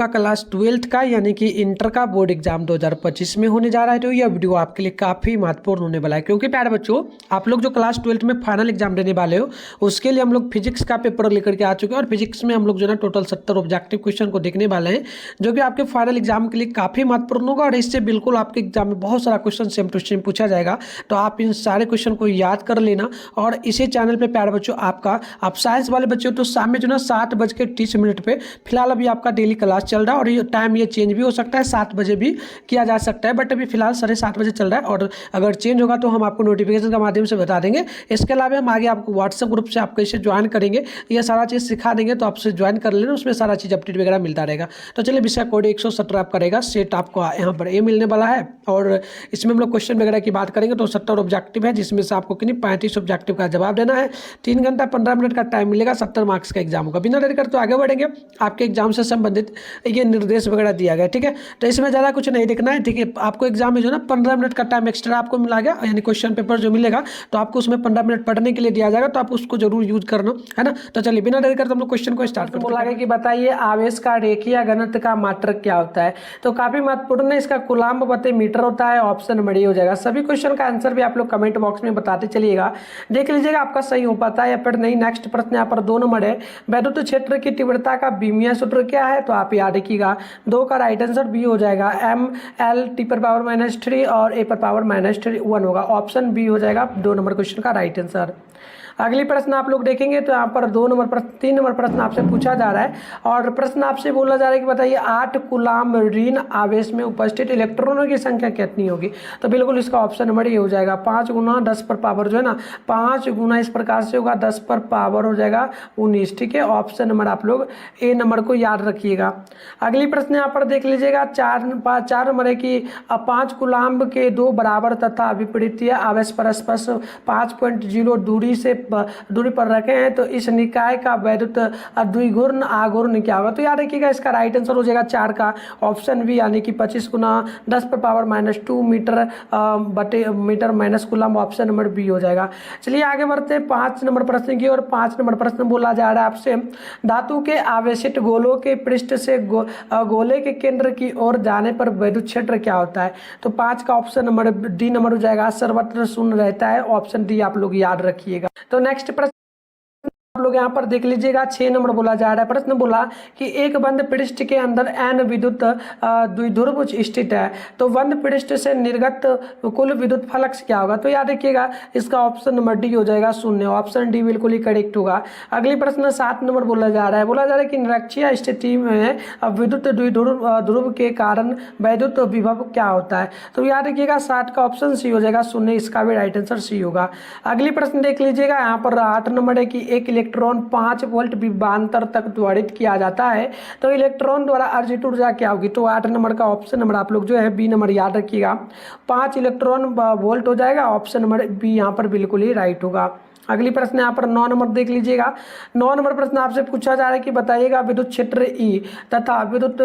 का class 12th का यानी कि इंटर का बोर्ड एग्जाम 2025 में होने जा रहा है। तो यह वीडियो आपके लिए काफ़ी महत्वपूर्ण होने वाला है, क्योंकि प्यारे बच्चों आप लोग जो क्लास 12th में फाइनल एग्जाम देने वाले हो उसके लिए हम लोग फिजिक्स का पेपर लेकर के आ चुके हैं। और फिजिक्स में हम लोग जो है टोटल 70 ऑब्जेक्टिव क्वेश्चन को देखने वाले हैं, जो कि आपके फाइनल एग्जाम के लिए काफ़ी महत्वपूर्ण होगा। और इससे बिल्कुल आपके एग्जाम में बहुत सारा क्वेश्चन सेम टू सेम पूछा जाएगा। तो आप इन सारे क्वेश्चन को याद कर लेना। और इसी चैनल पर प्यारे बच्चों आप साइंस वाले बच्चे हो तो शाम में जो है 7:30 पे फिलहाल अभी आपका डेली क्लास चल रहा है। और ये टाइम ये चेंज भी हो सकता है, 7 बजे भी किया जा सकता है, बट अभी फिलहाल 7:30 बजे चल रहा है। और अगर चेंज होगा तो हम आपको नोटिफिकेशन के माध्यम से बता देंगे। इसके अलावा हम आगे आपको व्हाट्सएप ग्रुप से आप कैसे ज्वाइन करेंगे ये सारा चीज़ सिखा देंगे, तो आपसे ज्वाइन कर लेना, उसमें सारा चीज़ अपडेट वगैरह मिलता रहेगा। तो चलिए विषय कोड 117 आपका रहेगा, सेट आपको यहाँ पर ए मिलने वाला है। और इसमें हम लोग क्वेश्चन वगैरह की बात करेंगे तो 70 ऑब्जेक्टिव है, जिसमें से आपको कितनी 35 ऑब्जेक्टिव का जवाब देना है। 3 घंटा 15 मिनट का टाइम मिलेगा, 70 मार्क्स का एग्जाम होगा। बिना देर कर तो आगे बढ़ेंगे, आपके एग्जाम से संबंधित ये निर्देश वगैरह दिया गया, ठीक है। तो इसमें ज़्यादा कुछ नहीं देखना है, ठीक है। आपको एग्जाम में जो ना 15 मिनट का टाइम एक्स्ट्रा आपको मिला गया, यानी क्वेश्चन पेपर जो मिलेगा तो आपको उसमें 15 मिनट पढ़ने के लिए दिया जाएगा, तो आप उसको जरूर यूज करना, है ना। तो चलिए बिना देर कर तो हम लोग क्वेश्चन को स्टार्ट करते हैं। बोला गया कि बताइए आवेश का रेखीय घनत्व का मात्रक क्या होता है। तो काफी महत्वपूर्ण है, इसका कूलाम्ब बटे मीटर होता है। ऑप्शन नंबर ए हो जाएगा। सभी क्वेश्चन का आंसर भी आप लोग कमेंट बॉक्स में बताते चलिएगा, देख लीजिएगा आपका सही हो पाता है या फिर नहीं। नेक्स्ट प्रश्न यहाँ पर 2 नंबर है, वैद्युत क्षेत्र की तीव्रता का बीमीय सूत्र क्या है। तो आप याद रखिएगा 2 का राइट आंसर बी हो जाएगा, m/L(T)⁻³ और a⁻³ 1 होगा। ऑप्शन बी हो जाएगा 2 नंबर क्वेश्चन का राइट आंसर। अगली प्रश्न आप लोग देखेंगे तो यहाँ पर 3 नंबर प्रश्न आपसे पूछा जा रहा है। और प्रश्न आपसे बोला जा रहा है कि बताइए 8 कूलाम्ब ऋण आवेश में उपस्थित इलेक्ट्रॉनों की संख्या कितनी होगी। तो बिल्कुल इसका ऑप्शन नंबर ये हो जाएगा 5 गुना 10 पर पावर जो है ना 5 गुना इस प्रकार से होगा 10 पर पावर हो जाएगा 19, ठीक है। ऑप्शन नंबर आप लोग ए नंबर को याद रखिएगा। अगली प्रश्न यहाँ पर देख लीजिएगा 4 नंबर है कि 5 कूलाम्ब के 2 बराबर तथा विपरीतीय आवेश परस्पर 5.0 दूरी पर रखे हैं, तो इस निकाय का वैद्युत द्विघूर्ण आघूर्ण क्या होगा। तो याद रखिएगा इसका राइट आंसर हो जाएगा 4 का ऑप्शन बी, यानी कि 25 गुना 10 पर पावर -2 मीटर बटे meter minus coulomb. Option number B हो जाएगा। चलिए आगे बढ़ते हैं 5 नंबर प्रश्न की और 5 नंबर प्रश्न बोला जा रहा है आपसे धातु के आवेशित गोलों के पृष्ठ से गोले के केंद्र की ओर जाने पर वैद्युत क्षेत्र क्या होता है। तो 5 का ऑप्शन नंबर डी नंबर हो जाएगा, सर्वत्र शून्य रहता है। ऑप्शन डी आप लोग याद रखिएगा। तो नेक्स्ट प्रश्न आप लोग यहाँ पर देख लीजिएगा 6 नंबर बोला जा रहा है। प्रश्न बोला कि एक बंद पृष्ठ के अंदर n विद्युत द्विध्रुव स्थित है, तो बंद पृष्ठ से निर्गत कुल विद्युत फ्लक्स क्या होगा। तो याद रखिएगा इसका ऑप्शन नंबर डी हो जाएगा 0। ऑप्शन डी बिल्कुल ही करेक्ट होगा। अगली प्रश्न 7 नंबर बोला जा रहा है कि निरक्षीय स्थिति में विद्युत द्विध्रुव के कारण वैद्युत विभव क्या होता है। तो याद रखिएगा 7 का ऑप्शन सी हो जाएगा 0, इसका भी राइट आंसर सी होगा। अगली प्रश्न देख लीजिएगा यहाँ पर 8 नंबर है कि एक इलेक्ट्रॉन 5 वोल्ट विभवांतर तक त्वरित किया जाता है, तो इलेक्ट्रॉन द्वारा अर्जित ऊर्जा क्या होगी। तो 8 नंबर का ऑप्शन नंबर आप लोग जो है बी नंबर याद रखिएगा, 5 इलेक्ट्रॉन वोल्ट हो जाएगा। ऑप्शन नंबर बी यहाँ पर बिल्कुल ही राइट होगा। अगली प्रश्न यहाँ पर 9 नंबर देख लीजिएगा। 9 नंबर प्रश्न आपसे पूछा जा रहा है कि बताइएगा विद्युत क्षेत्र ई तथा विद्युत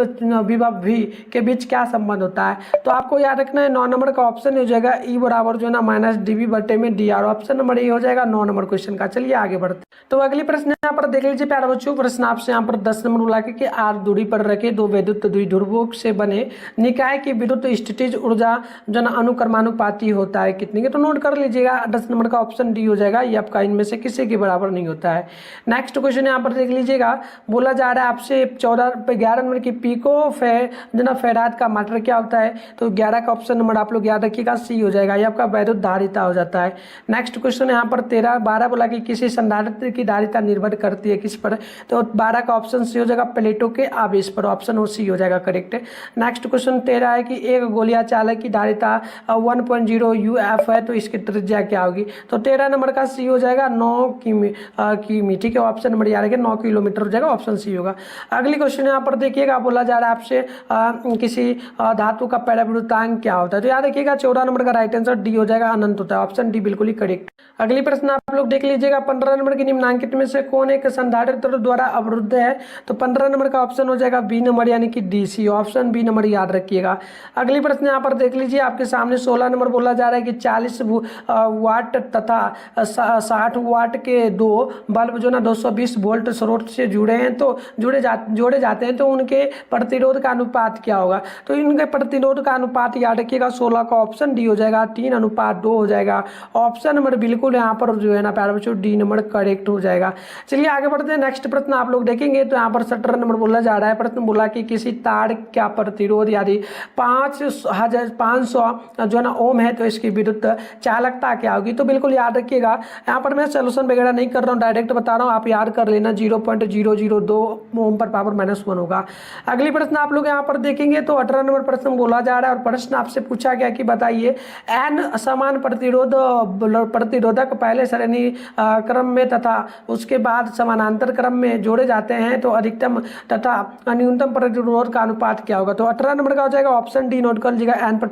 विभव वी के बीच क्या संबंध होता है। तो आपको याद रखना है 9 नंबर का ऑप्शन हो जाएगा ई बराबर जो है ना -dV बटे में dr। ऑप्शन नंबर ए हो जाएगा 9 नंबर क्वेश्चन का। चलिए आगे बढ़ते। तो अगली प्रश्न यहाँ पर देख लीजिए प्यारे बच्चों, प्रश्न आपसे यहाँ पर 10 नंबर बुला के r दूरी पर रखे 2 वैद्युत द्विध्रुवों से बने निकाय की विद्युत स्थितिज ऊर्जा जो ना अनुक्रमानुपाती होता है कितनी के। तो नोट कर लीजिएगा 10 नंबर का ऑप्शन डी हो जाएगा, ये आपका इनमें से किसी के बराबर नहीं होता है। नेक्स्ट क्वेश्चन यहाँ पर देख लीजिएगा, बोला जा रहा है आपसे 11 नंबर की पिको फैराड का मात्रक क्या होता है। तो 11 का ऑप्शन नंबर आप लोग याद रखिएगा सी हो जाएगा, ये आपका वैद्युत धारिता हो जाता है। नेक्स्ट क्वेश्चन यहाँ पर 12 बोला कि किसी संधारित्र की धारिता निर्भर करती है किस पर। तो 12 का ऑप्शन सी हो जाएगा प्लेटों के आवेश पर। ऑप्शन सी हो जाएगा करेक्ट। नेक्स्ट क्वेश्चन 13 है कि एक गोलियां चालक की धारिता 1.0 UF है, तो इसकी त्रिज्या क्या होगी। तो 13 नंबर का सी हो जाएगा 9 किमी, ठीक है। ऑप्शन नंबर याद रखिए 9 किलोमीटर हो जाएगा। ऑप्शन सी होगा। अगली क्वेश्चन यहाँ पर देखिएगा, बोला जा रहा है आपसे किसी धातु का पराविद्युतांक क्या होता है। तो याद रखिएगा 14 नंबर का राइट आंसर डी हो जाएगा, अनंत होता है। ऑप्शन डी बिल्कुल ही करेक्ट। अगली प्रश्न आप लोग देख लीजिएगा 15 नंबर की निम्नांकित में से कौन एक संधारित्र द्वारा अवरुद्ध है। तो 15 नंबर का ऑप्शन हो जाएगा बी नंबर, यानी कि DC। ऑप्शन बी नंबर याद रखिएगा। अगली प्रश्न यहाँ पर देख लीजिए आपके सामने 16 नंबर बोला जा रहा है कि 40 वाट तथा 60 वाट के दो बल्ब जो ना 220 वोल्ट स्रोत से जुड़े हैं तो जोड़े जाते हैं तो उनके प्रतिरोध का अनुपात क्या होगा। तो इनके प्रतिरोध का अनुपात याद रखिएगा 16 का ऑप्शन डी हो जाएगा, 3:2 हो जाएगा। ऑप्शन नंबर बिल्कुल यहाँ पर जो है ना प्यारे बच्चों डी नंबर करेक्ट हो जाएगा। चलिए आगे बढ़ते हैं। नेक्स्ट प्रश्न आप लोग देखेंगे तो यहाँ पर 17 नंबर बोला जा रहा है। प्रश्न बोला कि किसी तार का प्रतिरोध यदि 500 जो ना ओम है तो इसकी विद्युत चालकता क्या होगी। तो बिल्कुल याद रखिएगा, यहाँ पर मैं सोल्यूशन वगैरह नहीं कर रहा हूँ, डायरेक्ट बता रहा हूँ, आप याद कर लेना। 0.002 ओम पर पावर -1 होगा। अगली प्रश्न आप लोग यहाँ पर देखेंगे तो 18 नंबर प्रश्न बोला जा रहा है और प्रश्न आपसे पूछा गया कि बताइए एन समान प्रतिरोधक पहले श्रेणी क्रम में तथा उसके बाद समानांतर क्रम में जोड़े जाते हैं तो अधिकतम तथा न्यूनतम प्रतिरोध का अनुपात क्या होगा। तो 18 नंबर का हो जाएगा ऑप्शन डी, नोट कर लीजिएगा, n पर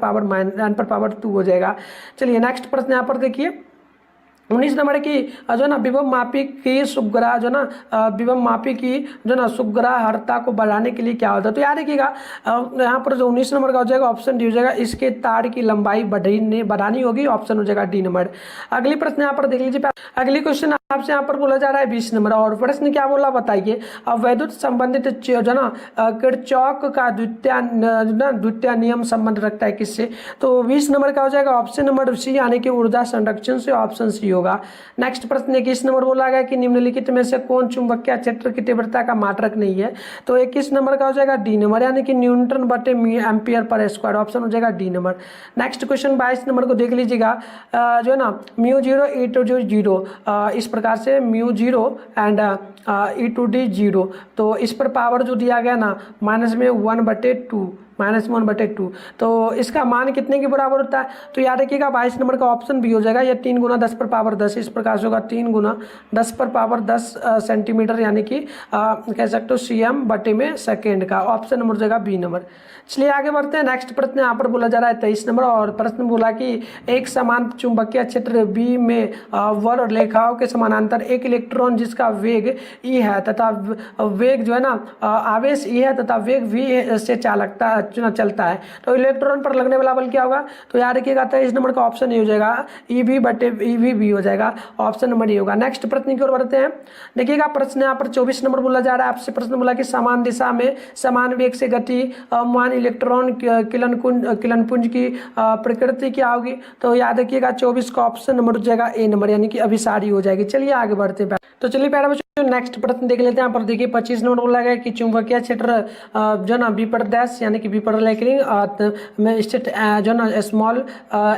पावर 2 हो जाएगा। चलिए नेक्स्ट प्रश्न यहाँ पर देखिए 19 नंबर की जो ना विभव मापी की सुग्रह जो ना विभव मापी की जो ना सुग्राहरता को बढ़ाने के लिए क्या होता है। तो याद रखिएगा यहाँ पर जो 19 नंबर का हो जाएगा ऑप्शन डी हो जाएगा, इसके तार की लंबाई बढ़ानी होगी, ऑप्शन हो जाएगा डी नंबर। अगली प्रश्न यहाँ पर देख लीजिए। अगली क्वेश्चन आपसे यहाँ पर बोला जा रहा है 20 नंबर और प्रश्न क्या बोला बताइए। अब वैद्युत संबंधित जो ना किरचॉफ का द्वितीय नियम संबंध रखता है किससे। तो 20 नंबर का हो जाएगा ऑप्शन नंबर सी यानी कि ऊर्जा संरक्षण से, ऑप्शन सी होगा। नेक्स्ट प्रश्न 21 नंबर बोला गया कि निम्नलिखित में से कौन चुंबकीय क्षेत्र की तीव्रता का मात्रक नहीं है। तो 21 नंबर का हो जाएगा डी नंबर यानी कि न्यूटन बटे एम्पियर पर स्क्वायर, ऑप्शन हो जाएगा D number. Next question 22 number को देख लीजिएगा जो है ना μ0 E/0 इस प्रकार से μ0 एंड E/0। तो इस पर पावर जो दिया गया ना -1/2 तो इसका मान कितने के बराबर होता है। तो याद रखिएगा 22 नंबर का ऑप्शन भी हो जाएगा, यह 3 × 10 पर पावर 10 इस प्रकार से होगा, 3 × 10 पर पावर 10 सेंटीमीटर यानी कि कह सकते हो cm/सेकेंड का, ऑप्शन नंबर हो जाएगा बी नंबर। चलिए आगे बढ़ते हैं। नेक्स्ट प्रश्न यहाँ पर बोला जा रहा है 23 नंबर और प्रश्न बोला कि एक समान चुंबकीय क्षेत्र बी में वर रेखाओं के समानांतर एक इलेक्ट्रॉन जिसका वेग ई है तथा वेग जो है ना आवेश ई है तथा वेग वी से चालकता चलता है तो इलेक्ट्रॉन पर लगने वाला बल क्या होगा। तो याद रखिएगा 23 नंबर का ऑप्शन ए हो जाएगा, EV/EV हो जाएगा, ऑप्शन नंबर ए होगा। नेक्स्ट प्रश्न की ओर बढ़ते हैं। देखिएगा प्रश्न यहाँ पर 24 नंबर बोला जा रहा है। आपसे प्रश्न बोला कि समान दिशा में समान वेग से गति मान इलेक्ट्रॉन किरणपुंज की प्रकृति क्या होगी। तो याद रखिएगा 24 का ऑप्शन नंबर हो जाएगा ए नंबर यानी कि अभिसारी हो जाएगी। चलिए आगे बढ़ते हैं। तो चलिए प्यारे बच्चों नेक्स्ट प्रश्न देख लेते हैं। यहाँ पर देखिए 25 नंबर बोला गया कि चुंबकीय क्षेत्र जो ना विपर्डैश यानी कि विपर्लेकरिंग में स्थित जो ना स्मॉल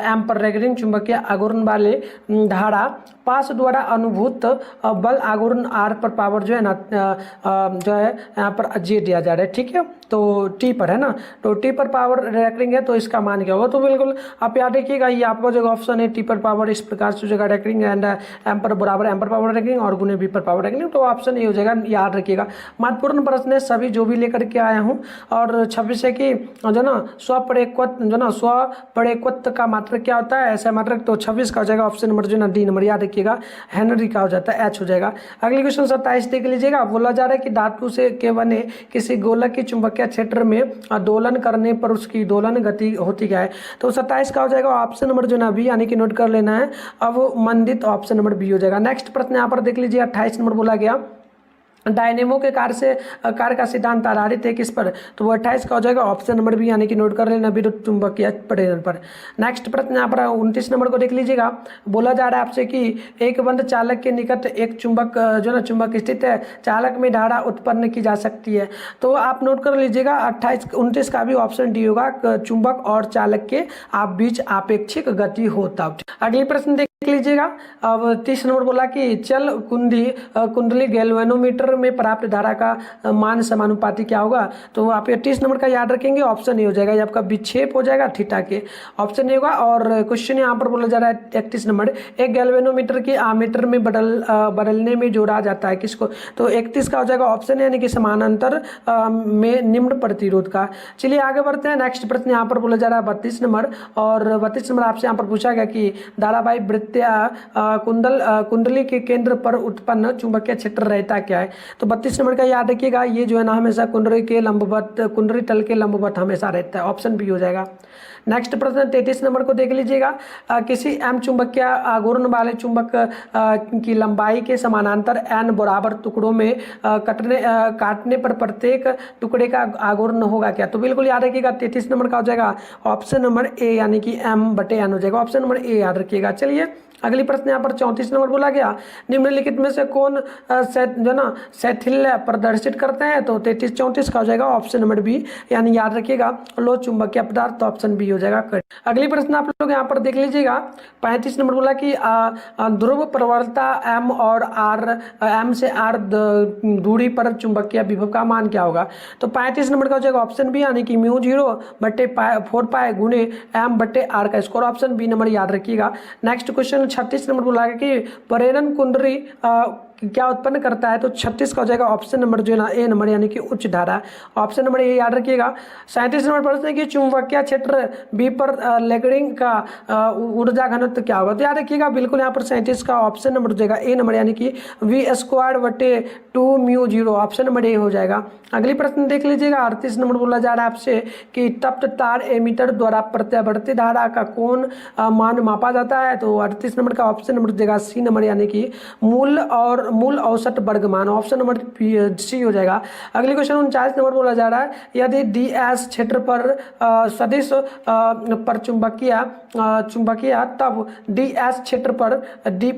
एम्पर रेगरिंग चुंबकीय आघूर्ण वाले धारा पास द्वारा अनुभूत बल आघूर्ण आर पर पावर जो है ना जो है यहाँ पर जे दिया जा रहा है, ठीक है। तो टी पर है ना, तो टी पर पावर रेकरिंग है तो इसका मान क्या होगा। तो बिल्कुल आप याद रखिएगा ये आपका जो ऑप्शन है टी पर पावर इस प्रकार से जगह रेकरिंग एंड एम्पर बराबर एम्पर पावर रेकरिंग और गुने वी पर पावर रेकरिंग, तो ऑप्शन ये हो जाएगा, याद रखिएगा। महत्वपूर्ण प्रश्न है सभी जो भी लेकर के आया हूँ। और 26 है कि जो ना स्वपरिक्वत जो ना स्वपरिक्वत का मात्रक क्या होता है, ऐसा मात्रक। तो 26 का हो जाएगा ऑप्शन नंबर जो ना डी नंबर, याद रखिएगा हेनरी का हो जाता है, एच हो जाएगा। अगली क्वेश्चन 27 देख लीजिएगा। बोला जा रहा है कि धातु से के बने किसी गोलक के चुंबकीय क्षेत्र में दोलन करने पर उसकी दोलन गति होती क्या है। तो 27 का हो जाएगा ऑप्शन नंबर जो ना बी यानी कि नोट कर लेना है अवमंदित, ऑप्शन नंबर बी हो जाएगा। नेक्स्ट प्रश्न यहाँ पर देख लीजिए 28 नंबर बोला गया डायनेमो के कार्य का सिद्धांत आधारित है किस पर। तो वो 28 का हो जाएगा ऑप्शन नंबर बी यानी कि नोट कर लेना विद्युत चुंबकीय प्रेरण पर। नेक्स्ट प्रश्न यहाँ पर 29 नंबर को देख लीजिएगा। बोला जा रहा है आपसे कि एक बंद चालक के निकट एक चुंबक जो ना चुंबक स्थित है, चालक में धारा उत्पन्न की जा सकती है। तो आप नोट कर लीजिएगा 29 का भी ऑप्शन डी होगा, चुंबक और चालक के आप बीच आपेक्षिक गति होता। अगली प्रश्न देख लीजिएगा। अब 30 नंबर बोला कि चल कुंडली गैल्वेनोमीटर में प्राप्त धारा का मान समानुपाती क्या होगा। तो आप 30 नंबर का याद रखेंगे, ऑप्शन ए हो जाएगा, ये आपका विक्षेप हो जाएगा थीटा के, ऑप्शन ए होगा। और क्वेश्चन यहाँ पर बोला जा रहा है 31 नंबर, एक गैल्वेनोमीटर की आमीटर में बदलने में जोड़ा जाता है किसको। तो 31 का हो जाएगा ऑप्शन यानी कि समानांतर में निम्न प्रतिरोध का। चलिए आगे बढ़ते हैं। नेक्स्ट प्रश्न यहाँ पर बोला जा रहा है 32 नंबर और 32 नंबर आपसे यहाँ पर पूछा गया कि धारावाही वृत्त कुंडली के केंद्र पर उत्पन्न चुंबकीय क्षेत्र रहता क्या है? तो 32 नंबर का याद रखिएगा, ये जो है ना हमेशा कुंडली तल के लंबवत हमेशा रहता है। ऑप्शन बी हो जाएगा। नेक्स्ट प्रश्न 33 नंबर को देख लीजिएगा। किसी एम चुंबकीय आघूर्ण वाले चुंबक की लंबाई के समानांतर एन बराबर टुकड़ों में काटने पर प्रत्येक टुकड़े का आघूर्ण होगा क्या? तो बिल्कुल याद रखिएगा 33 नंबर का हो जाएगा ऑप्शन नंबर ए, यानी कि M/N हो जाएगा। ऑप्शन नंबर ए याद रखिएगा। चलिए अगली प्रश्न यहाँ पर 34 नंबर बोला गया, निम्नलिखित में से कौन जो ना शैथिल्य प्रदर्शित करते हैं? तो 33-34 का हो जाएगा ऑप्शन नंबर बी, यानी याद रखिएगा लो चुंबकीय पदार्थ, तो ऑप्शन बी हो जाएगा। अगली प्रश्न आप लोग यहाँ पर देख लीजिएगा। 35 नंबर बोला कि ध्रुव प्रवणता एम और आर, एम से आर दूरी पर चुंबकीय विभव का मान क्या होगा? तो 35 नंबर का हो जाएगा ऑप्शन बी, यानी कि μ0/4 पाई गुणे M/R का स्क्वायर। ऑप्शन बी नंबर याद रखिएगा। नेक्स्ट क्वेश्चन 36 नंबर बोला गया कि प्रेरण कुंडली क्या उत्पन्न करता है? तो 36 का हो जाएगा ऑप्शन नंबर जो है ना ए नंबर, यानी कि उच्च धारा। ऑप्शन नंबर ए याद रखिएगा। 37 नंबर प्रश्न है कि चुंबकीय क्षेत्र बी पर लेगरिंग का ऊर्जा घनत्व क्या होगा? तो याद रखिएगा बिल्कुल यहाँ पर 37 का ऑप्शन नंबर हो जाएगा ए नंबर, यानी कि V²/2μ0। ऑप्शन नंबर ए हो जाएगा। अगली प्रश्न देख लीजिएगा। 38 नंबर बोला जा रहा है आपसे कि तप्त तार एमीटर द्वारा प्रत्यावर्ती धारा का कौन मान मापा जाता है? तो 38 नंबर का ऑप्शन नंबर हो जाएगा सी नंबर, यानी कि मूल औसत वर्गमान। ऑप्शन नंबर सी हो जाएगा। अगली क्वेश्चन 39 नंबर बोला जा रहा है, यदि डी एस क्षेत्र पर सदिश पर चुंबकीय तब डी एस क्षेत्र पर डी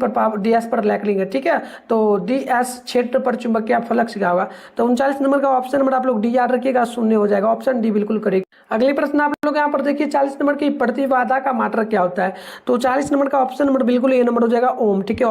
एस पर लेगरिंग है, ठीक है। तो डी एस क्षेत्र पर चुंबकीय फ्लक्स क्या होगा? तो 39 नंबर का ऑप्शन नंबर आप लोग डी याद रखिएगा, शून्य हो जाएगा। ऑप्शन डी बिल्कुल करेक्ट। अगली प्रश्न आप लोग यहाँ पर देखिए 40 नंबर की प्रतिबाधा का मात्रक क्या होता है? तो 40 नंबर का ऑप्शन नंबर बिल्कुल ए नंबर हो जाएगा ओम, ठीक है।